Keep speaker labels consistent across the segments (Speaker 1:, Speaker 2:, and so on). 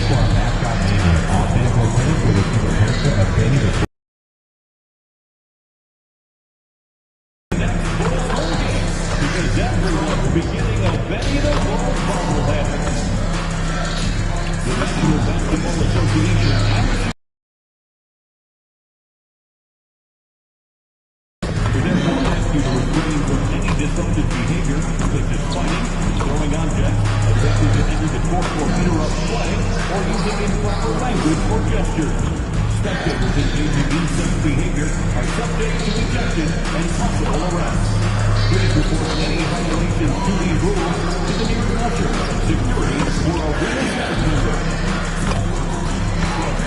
Speaker 1: for our mascot name on-band rotating with a single character obtaining the
Speaker 2: because everyone's beginning of many of the world bobbleheads. The National Basketball Association therefore asks you to refrain from any disruptive behavior, such as fighting, throwing objects, attempting to enter the court or interrupt play, or using improper language or gestures. Spectators engaging in such behavior are subject to ejection and possible arrest. Please report any violations to these rules to the nearest usher, security, or a witness staff member.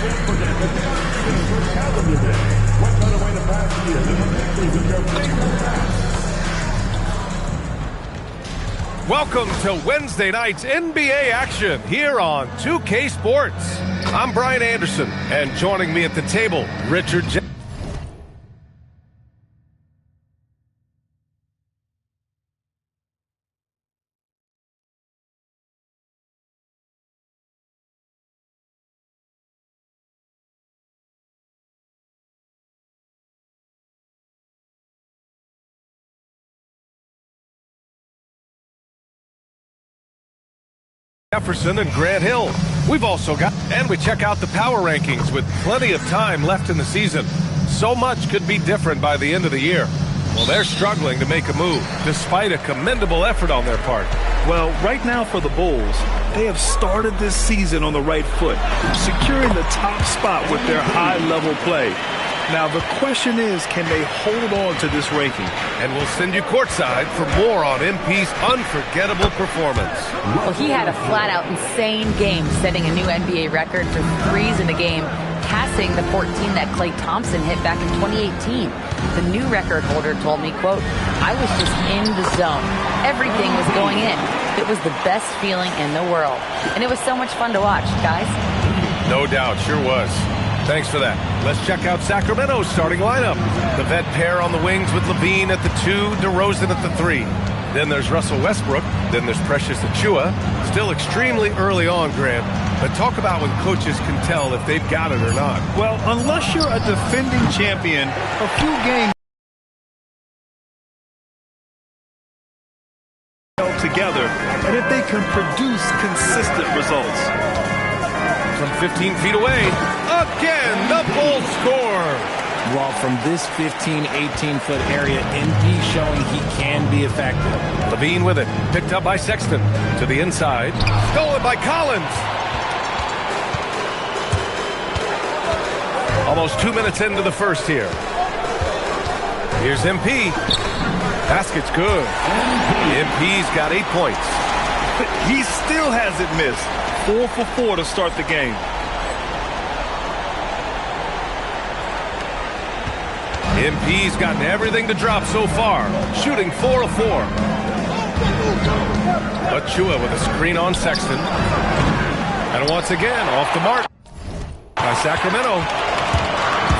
Speaker 2: Don't forget that they are shooting for calendar day. What better way to pass the year than the victories of your favorite pass?
Speaker 3: Welcome to Wednesday night's NBA action here on 2K Sports. I'm Brian Anderson, and joining me at the table, Richard Jefferson and Grant Hill. We've also got, and we check out the power rankings with plenty of time left in the season. So much could be different by the end of the year. Well, they're struggling to make a move, despite a commendable effort on their part.
Speaker 4: Well, right now for the Bulls, they have started this season on the right foot, securing the top spot with their high-level play. Now, the question is, can they hold on to this ranking?
Speaker 3: And we'll send you courtside for more on MP's unforgettable performance.
Speaker 5: Well, he had a flat-out insane game, setting a new NBA record for threes in a game, passing the 14 that Klay Thompson hit back in 2018. The new record holder told me, quote, "I was just in the zone. Everything was going in. It was the best feeling in the world. And it was so much fun to watch, guys."
Speaker 3: No doubt, sure was. Thanks for that. Let's check out Sacramento's starting lineup. The vet pair on the wings with Levine at the 2, DeRozan at the 3. Then there's Russell Westbrook. Then there's Precious Achiuwa. Still extremely early on, Grant. But talk about when coaches can tell if they've got it or not.
Speaker 4: Well, unless you're a defending champion, a few games together, and if they can produce consistent results.
Speaker 3: From 15 feet away, again, the Bulls score.
Speaker 6: Well, from this 15, 18-foot area, NP showing he can be effective.
Speaker 3: Levine with it, picked up by Sexton. To the inside, stolen by Collins. Almost 2 minutes into the first here. Here's MP. Basket's good. MP's got 8 points.
Speaker 4: He still hasn't missed. 4 for 4 to start the game.
Speaker 3: MP's gotten everything to drop so far, shooting 4 of 4. Achiuwa with a screen on Sexton. And once again, off the mark by Sacramento.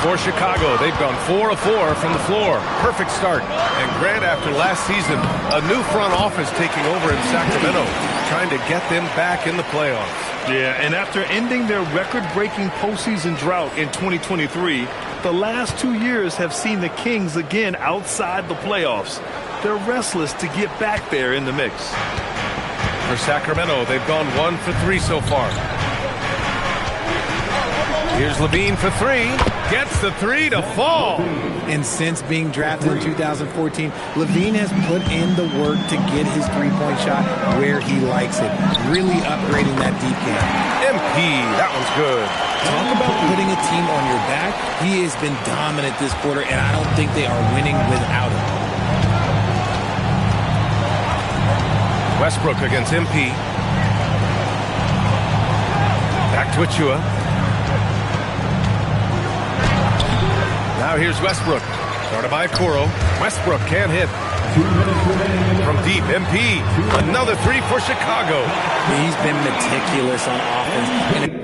Speaker 3: For Chicago, they've gone 4 of 4 from the floor. Perfect start. And Grant, after last season, a new front office taking over in Sacramento, trying to get them back in the playoffs.
Speaker 4: Yeah, and after ending their record-breaking postseason drought in 2023, the last 2 years have seen the Kings again outside the playoffs. They're restless to get back there in the mix.
Speaker 3: For Sacramento, they've gone 1 for 3 so far. Here's Levine for 3. Gets the 3 to fall.
Speaker 6: And since being drafted in 2014, Levine has put in the work to get his three-point shot where he likes it. Really upgrading that deep game.
Speaker 3: MP, that one's good.
Speaker 6: Talk about putting a team on your back. He has been dominant this quarter, and I don't think they are winning without him.
Speaker 3: Westbrook against MP. Back to Achiuwa. Now here's Westbrook. Started by Okoro. Westbrook can't hit. From deep, MP. Another 3 for Chicago.
Speaker 6: He's been meticulous on offense.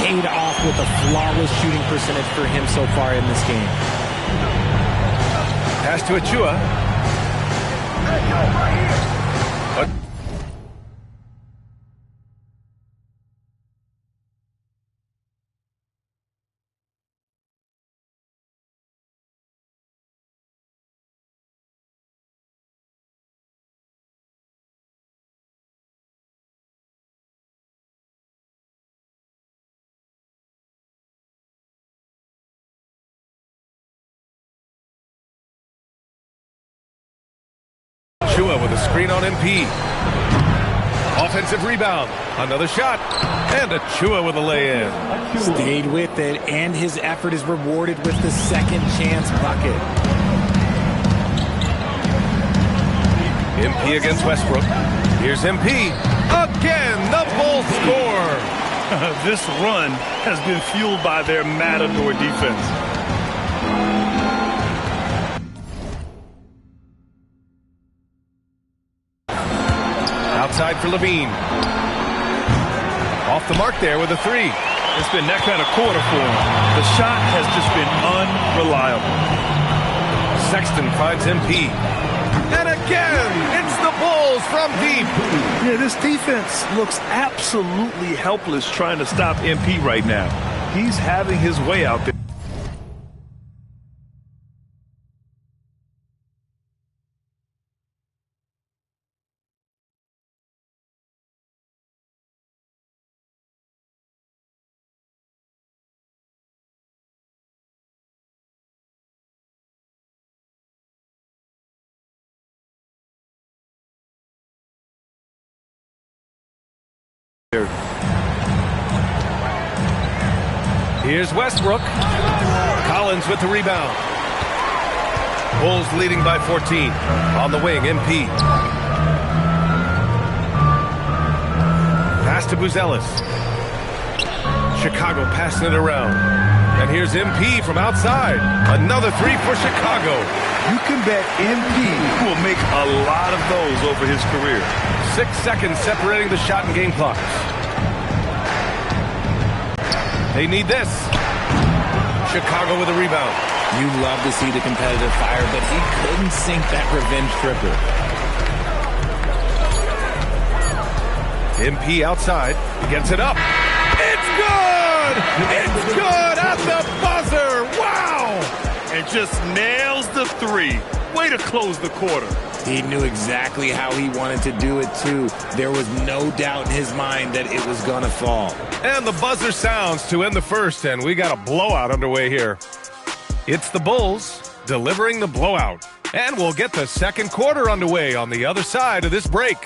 Speaker 6: paid off with a flawless shooting percentage for him so far in this game.
Speaker 3: Pass to Achua. Achua with a screen on MP. Offensive rebound. Another shot. And Achua with a lay-in.
Speaker 6: Stayed with it, and his effort is rewarded with the second chance bucket.
Speaker 3: MP against Westbrook. Here's MP. Again, the Bulls score.
Speaker 4: This run has been fueled by their matador defense.
Speaker 3: Outside for Levine. Off the mark there with a three.
Speaker 4: It's been that kind of quarter for him. The shot has just been unreliable.
Speaker 3: Sexton finds MP. And again, it's the Bulls from deep.
Speaker 4: Yeah, this defense looks absolutely helpless trying to stop MP right now. He's having his way out there.
Speaker 3: Here's Westbrook. Collins with the rebound. Bulls leading by 14. On the wing, MP. Pass to Buzelis. Chicago passing it around. And here's MP from outside. Another three for Chicago.
Speaker 4: You can bet MP will make a lot of those over his career.
Speaker 3: 6 seconds separating the shot and game clocks. They need this. Chicago with a rebound.
Speaker 6: You love to see the competitive fire, but he couldn't sink that revenge triple.
Speaker 3: MP outside. Gets it up. It's good! It's good at the buzzer! Wow!
Speaker 4: And just nails the three. Way to close the quarter.
Speaker 6: He knew exactly how he wanted to do it, too. There was no doubt in his mind that it was going to fall.
Speaker 3: And the buzzer sounds to end the first, and we got a blowout underway here. It's the Bulls delivering the blowout. And we'll get the second quarter underway on the other side of this break.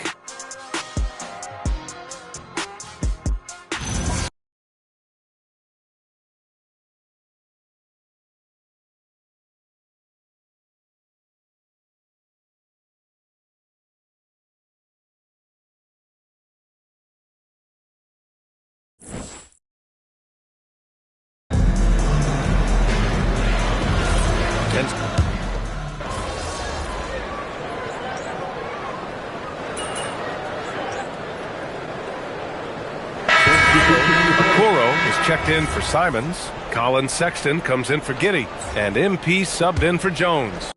Speaker 3: Checked in for Simons. Colin Sexton comes in for Giddey. And MP subbed in for Jones.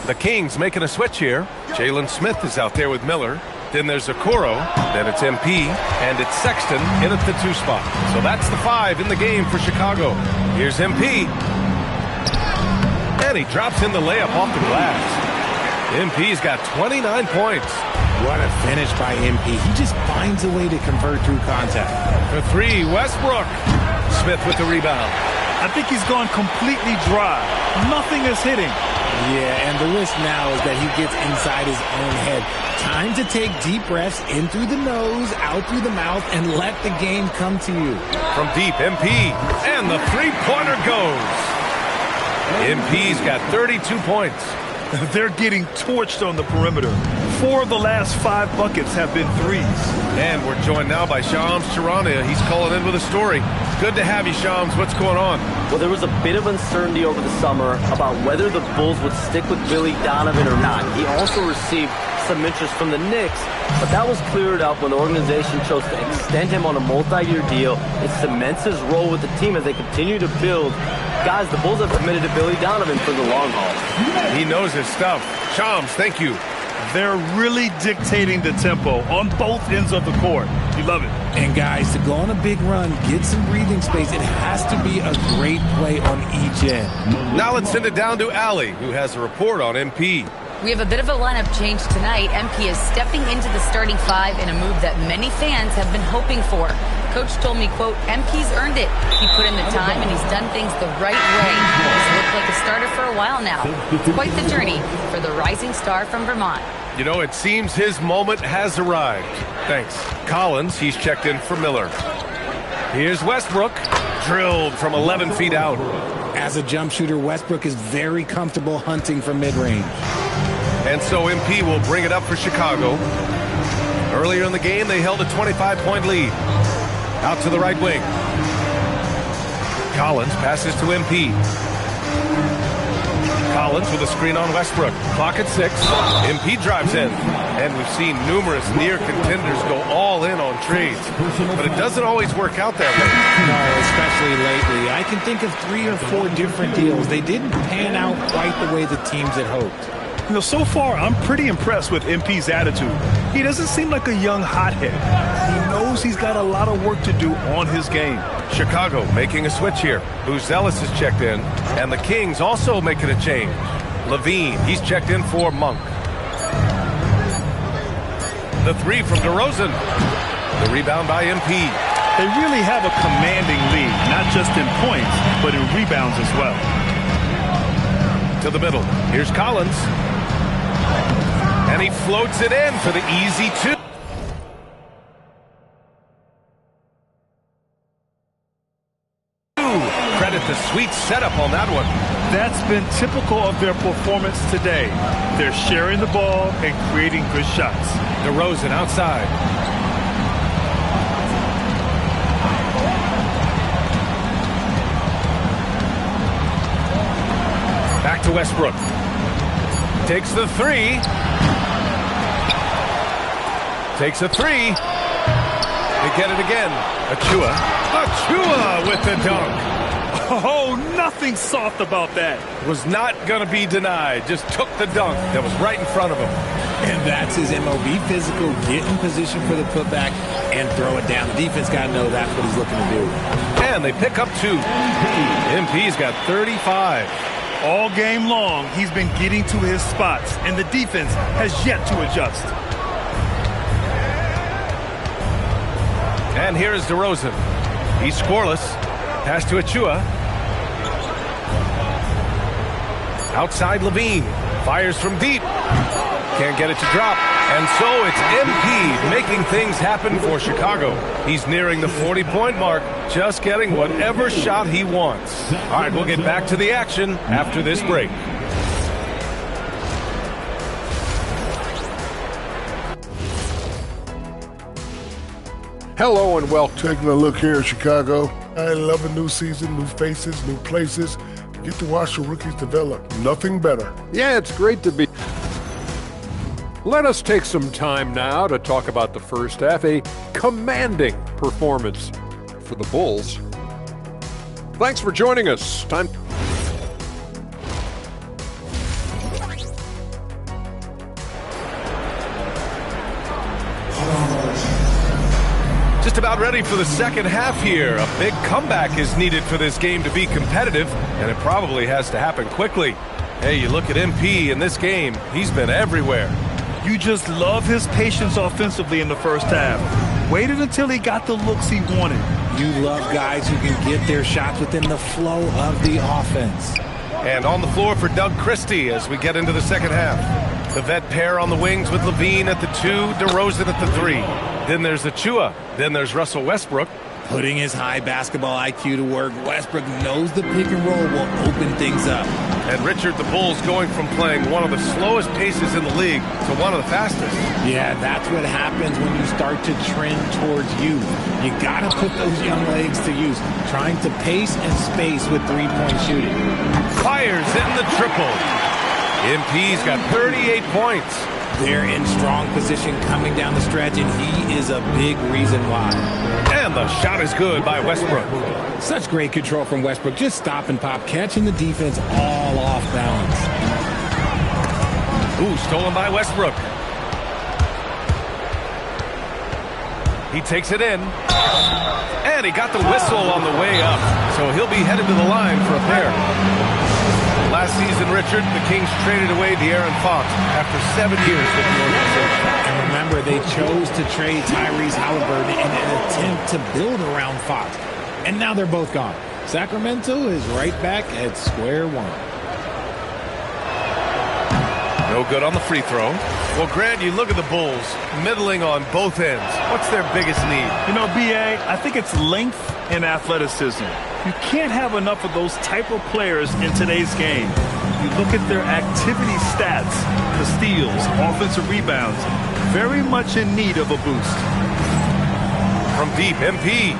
Speaker 3: The Kings making a switch here. Jalen Smith is out there with Miller. Then there's Okoro. Then it's MP. And it's Sexton in at the 2 spot. So that's the 5 in the game for Chicago. Here's MP. And he drops in the layup off the glass. MP's got 29 points.
Speaker 6: What a finish by MP. He just finds a way to convert through contact.
Speaker 3: For 3, Westbrook. Smith with the rebound.
Speaker 4: I think he's gone completely dry. Nothing is hitting.
Speaker 6: Yeah, and the risk now is that he gets inside his own head. Time to take deep breaths in through the nose, out through the mouth, and let the game come to you.
Speaker 3: From deep, MP. And the three-pointer goes. MP's got 32 points.
Speaker 4: They're getting torched on the perimeter. 4 of the last 5 buckets have been threes.
Speaker 3: And we're joined now by Shams Charania. He's calling in with a story. Good to have you, Shams. What's going on?
Speaker 7: Well, there was a bit of uncertainty over the summer about whether the Bulls would stick with Billy Donovan or not. He also received some interest from the Knicks, but that was cleared up when the organization chose to extend him on a multi-year deal. It cements his role with the team as they continue to build. Guys, the Bulls have committed to Billy Donovan for the long haul.
Speaker 3: He knows his stuff. Shams, thank you.
Speaker 4: They're really dictating the tempo on both ends of the court. You love it.
Speaker 6: And guys, to go on a big run, get some breathing space, it has to be a great play on each end.
Speaker 3: Now let's send it down to Allie, who has a report on MP.
Speaker 5: We have a bit of a lineup change tonight. MP is stepping into the starting five in a move that many fans have been hoping for. Coach told me, quote, MP's earned it. He put in the time and he's done things the right way. He's looked like a starter for a while now. Quite the journey for the rising star from Vermont.
Speaker 3: You know, it seems his moment has arrived. Thanks. Collins, he's checked in for Miller. Here's Westbrook, drilled from 11 feet out.
Speaker 6: As a jump shooter, Westbrook is very comfortable hunting from mid-range.
Speaker 3: And so MP will bring it up for Chicago. Earlier in the game, they held a 25-point lead. Out to the right wing. Collins passes to MP. Collins with a screen on Westbrook. Clock at 6. MP drives in. And we've seen numerous near contenders go all in on trades. But it doesn't always work out that way.
Speaker 6: No, especially lately. I can think of 3 or 4 different deals. They didn't pan out quite the way the teams had hoped.
Speaker 4: You know, so far, I'm pretty impressed with MP's attitude. He doesn't seem like a young hothead. He knows he's got a lot of work to do on his game.
Speaker 3: Chicago making a switch here. Buzelis is checked in. And the Kings also making a change. Levine, he's checked in for Monk. The 3 from DeRozan. The rebound by MP.
Speaker 4: They really have a commanding lead, not just in points, but in rebounds as well.
Speaker 3: To the middle. Here's Collins. And he floats it in for the easy 2. Credit the sweet setup on that one.
Speaker 4: That's been typical of their performance today. They're sharing the ball and creating good shots.
Speaker 3: DeRozan outside. Back to Westbrook. Takes the 3. Takes a 3. They get it again. Achua. Achua with the dunk.
Speaker 4: Oh, nothing soft about that.
Speaker 3: Was not going to be denied. Just took the dunk that was right in front of him.
Speaker 6: And that's his MOB physical. Get in position for the putback and throw it down. The defense got to know that's what he's looking to do.
Speaker 3: And they pick up 2. MP's got 35.
Speaker 4: All game long, he's been getting to his spots, and the defense has yet to adjust.
Speaker 3: And here is DeRozan. He's scoreless. Pass to Achua. Outside Levine. Fires from deep. Can't get it to drop. And so it's MP making things happen for Chicago. He's nearing the 40-point mark, just getting whatever shot he wants. All right, we'll get back to the action after this break.
Speaker 8: Hello and welcome.
Speaker 9: Taking a look here at Chicago. I love a new season, new faces, new places. Get to watch the rookies develop. Nothing better.
Speaker 8: Yeah, it's great to be. Let us take some time now to talk about the first half. A commanding performance for the Bulls. Thanks for joining us. Time.
Speaker 3: Just about ready for the second half here. A big comeback is needed for this game to be competitive, and it probably has to happen quickly. Hey, you look at MP in this game, he's been everywhere.
Speaker 4: You just love his patience offensively in the first half. Waited until he got the looks he wanted.
Speaker 6: You love guys who can get their shots within the flow of the offense.
Speaker 3: And on the floor for Doug Christie as we get into the second half. The vet pair on the wings with Levine at the 2, DeRozan at the 3. Then there's Achua. Then there's Russell Westbrook.
Speaker 6: Putting his high basketball IQ to work, Westbrook knows the pick and roll will open things up.
Speaker 3: And Richard, the Bulls going from playing one of the slowest paces in the league to one of the fastest.
Speaker 6: Yeah, that's what happens when you start to trend towards youth. You got to put those young legs to use, trying to pace and space with three-point shooting.
Speaker 3: Fires in the triple. MP's got 38 points.
Speaker 6: They're in strong position coming down the stretch, and he is a big reason why.
Speaker 3: And the shot is good by Westbrook.
Speaker 6: Such great control from Westbrook. Just stop and pop, catching the defense all off balance.
Speaker 3: Ooh, stolen by Westbrook. He takes it in. And he got the whistle on the way up. So he'll be headed to the line for a pair. Last season, Richard, the Kings traded away De'Aaron Fox after 7 years with the organization.
Speaker 6: And remember, they chose to trade Tyrese Halliburton in an attempt to build around Fox. And now they're both gone. Sacramento is right back at square one.
Speaker 3: No good on the free throw. Well, Grant, you look at the Bulls, middling on both ends. What's their biggest need?
Speaker 4: You know, B.A., I think it's length and athleticism. You can't have enough of those type of players in today's game. You look at their activity stats, the steals, offensive rebounds, very much in need of a boost.
Speaker 3: From deep, MP.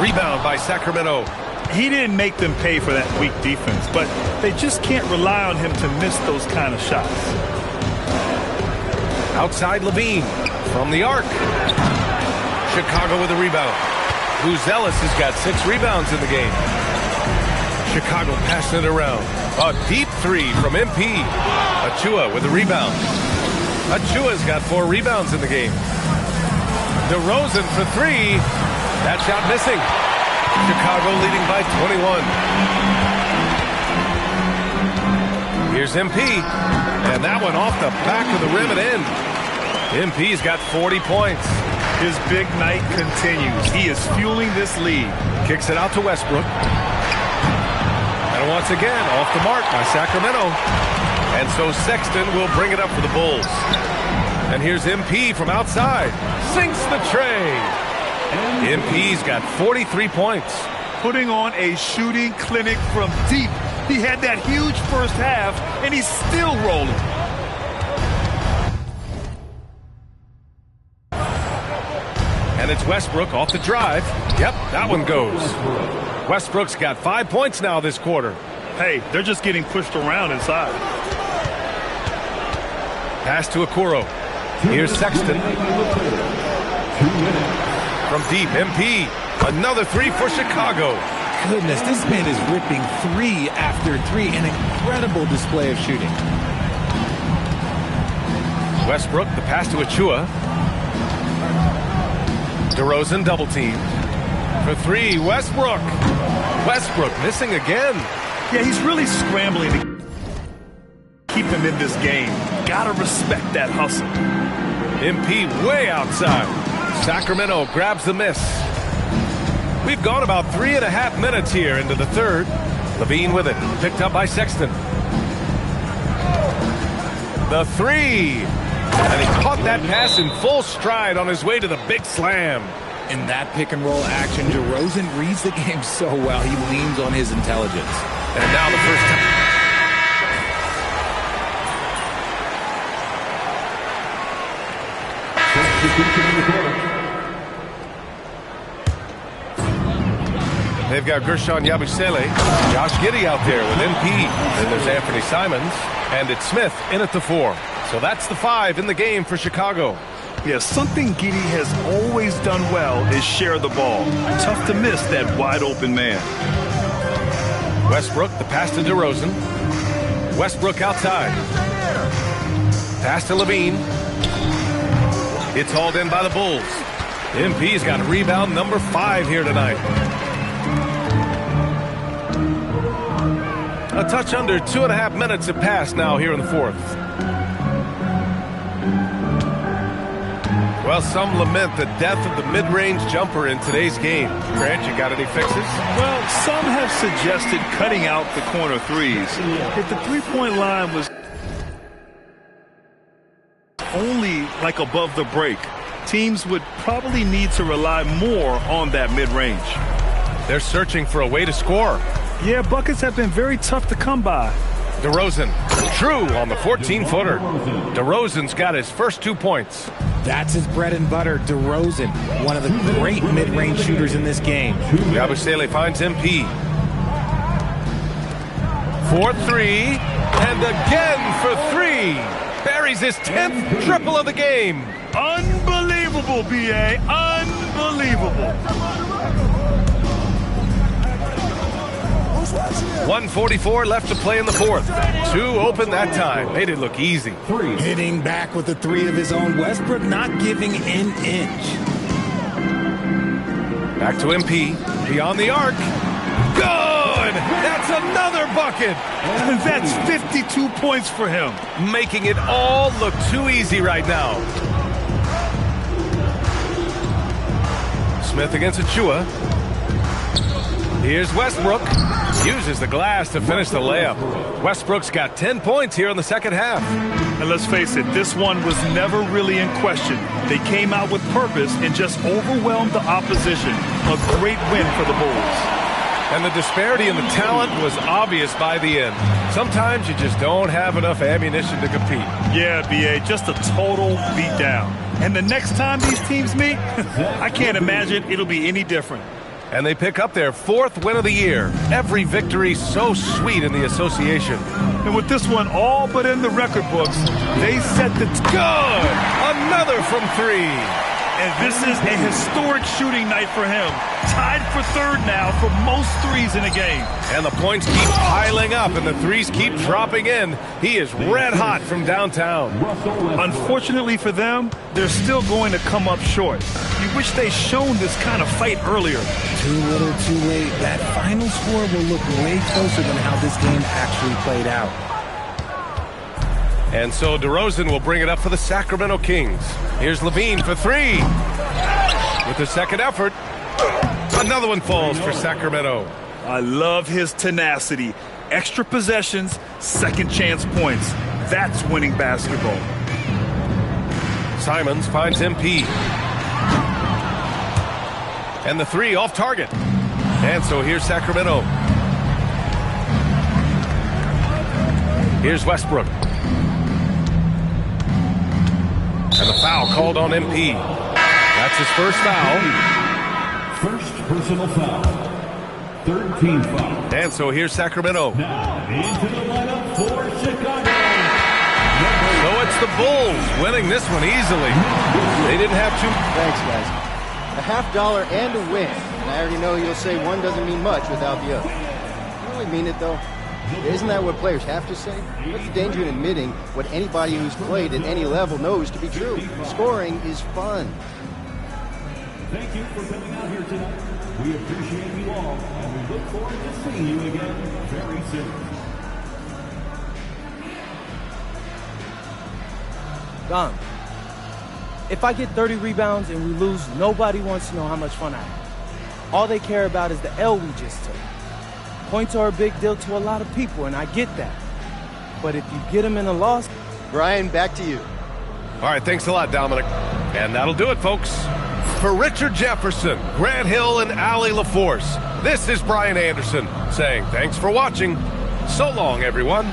Speaker 3: Rebound by Sacramento.
Speaker 4: He didn't make them pay for that weak defense, but they just can't rely on him to miss those kind of shots.
Speaker 3: Outside Levine from the arc. Chicago with a rebound. Buzelis has got 6 rebounds in the game. Chicago passing it around. A deep three from MP. Achua with a rebound. Achua's got 4 rebounds in the game. DeRozan for 3. That shot missing. Chicago leading by 21. Here's MP. And that one off the back of the rim and in. MP's got 40 points.
Speaker 4: His big night continues. He is fueling this lead.
Speaker 3: Kicks it out to Westbrook. And once again, off the mark by Sacramento. And so Sexton will bring it up for the Bulls. And here's MP from outside. Sinks the tray. MP's got 43 points.
Speaker 4: Putting on a shooting clinic from deep. He had that huge first half, and he's still rolling.
Speaker 3: And it's Westbrook off the drive. Yep, that one goes. Westbrook's got 5 points now this quarter.
Speaker 4: Hey, they're just getting pushed around inside.
Speaker 3: Pass to Okoro. Here's Sexton. From deep, MP. Another 3 for Chicago.
Speaker 6: Goodness, this man is ripping 3 after 3. An incredible display of shooting.
Speaker 3: Westbrook, the pass to Achua. DeRozan double team. For 3, Westbrook. Westbrook missing again.
Speaker 4: Yeah, he's really scrambling to keep him in this game. Gotta respect that hustle.
Speaker 3: MP way outside. Sacramento grabs the miss. We've gone about 3.5 minutes here into the third. Levine with it. Picked up by Sexton. The 3. And he caught that pass in full stride on his way to the big slam.
Speaker 6: In that pick and roll action, DeRozan reads the game so well. He leans on his intelligence.
Speaker 3: And now the first time. They've got Gershon Yabusele, Josh Giddey out there with MP. Then there's Anthony Simons, and it's Smith in at the 4. So that's the 5 in the game for Chicago.
Speaker 4: Yeah, something Giddey has always done well is share the ball. Tough to miss that wide open man.
Speaker 3: Westbrook, the pass to DeRozan. Westbrook outside. Pass to Levine. It's hauled in by the Bulls. MP's got rebound number 5 here tonight. A touch under 2.5 minutes have passed now here in the fourth. Well, some lament the death of the mid-range jumper in today's game. Grant, you got any fixes?
Speaker 4: Well, some have suggested cutting out the corner threes. If the three-point line was only like above the break, teams would probably need to rely more on that mid-range.
Speaker 3: They're searching for a way to score.
Speaker 4: Yeah, buckets have been very tough to come by.
Speaker 3: DeRozan, true on the 14-footer. DeRozan's got his first 2 points.
Speaker 6: That's his bread and butter, DeRozan, one of the great mid-range shooters in this game.
Speaker 3: Yabusele finds MP. 4-3, and again for 3. buries his 10th triple of the game.
Speaker 4: Unbelievable, B.A. Unbelievable.
Speaker 3: 1:44 left to play in the fourth. 2 open that time. Made it look easy.
Speaker 6: Hitting back with the 3 of his own. Westbrook not giving an inch.
Speaker 3: Back to MP. Beyond the arc. Good! That's another bucket!
Speaker 4: That's 52 points for him.
Speaker 3: Making it all look too easy right now. Smith against Achua. Here's Westbrook. Uses the glass to finish the layup. Westbrook's got 10 points here in the second half.
Speaker 4: And let's face it, this one was never really in question. They came out with purpose and just overwhelmed the opposition. A great win for the Bulls.
Speaker 3: And the disparity in the talent was obvious by the end. Sometimes you just don't have enough ammunition to compete.
Speaker 4: Yeah, B.A., just a total beatdown. And the next time these teams meet, I can't imagine it'll be any different.
Speaker 3: And they pick up their 4th win of the year. Every victory so sweet in the association.
Speaker 4: And with this one all but in the record books, they set the...
Speaker 3: Good! Another from 3.
Speaker 4: And this is a historic shooting night for him. Tied for 3rd now for most threes in a game.
Speaker 3: And the points keep piling up and the threes keep dropping in. He is red hot from downtown.
Speaker 4: Unfortunately for them, they're still going to come up short. You wish they'd shown this kind of fight earlier.
Speaker 6: Too little, too late. That final score will look way closer than how this game actually played out.
Speaker 3: And so DeRozan will bring it up for the Sacramento Kings. Here's Levine for 3. With the second effort, another one falls for Sacramento.
Speaker 4: I love his tenacity. Extra possessions, second chance points. That's winning basketball.
Speaker 3: Simons finds MP. And the 3 off target. And so here's Sacramento. Here's Westbrook. And the foul called on MP. That's his first foul.
Speaker 2: First personal foul. 3rd team foul.
Speaker 3: And so here's Sacramento.
Speaker 2: Now into the lineup for Chicago.
Speaker 3: So it's the Bulls winning this one easily. They didn't have too...
Speaker 10: Thanks, guys. A $50 and a win. And I already know you'll say one doesn't mean much without the other. You really mean it, though? Isn't that what players have to say? What's the danger in admitting what anybody who's played at any level knows to be true? Scoring is fun.
Speaker 2: Thank you for coming out here tonight. We appreciate you all, and we look forward to seeing you again very soon.
Speaker 11: Don, if I get 30 rebounds and we lose, nobody wants to know how much fun I had. All they care about is the L we just took. Points are a big deal to a lot of people, and I get that. But if you get them in a loss...
Speaker 10: Brian, back to you.
Speaker 3: All right, thanks a lot, Dominic. And that'll do it, folks. For Richard Jefferson, Grant Hill, and Allie LaForce, this is Brian Anderson saying thanks for watching. So long, everyone.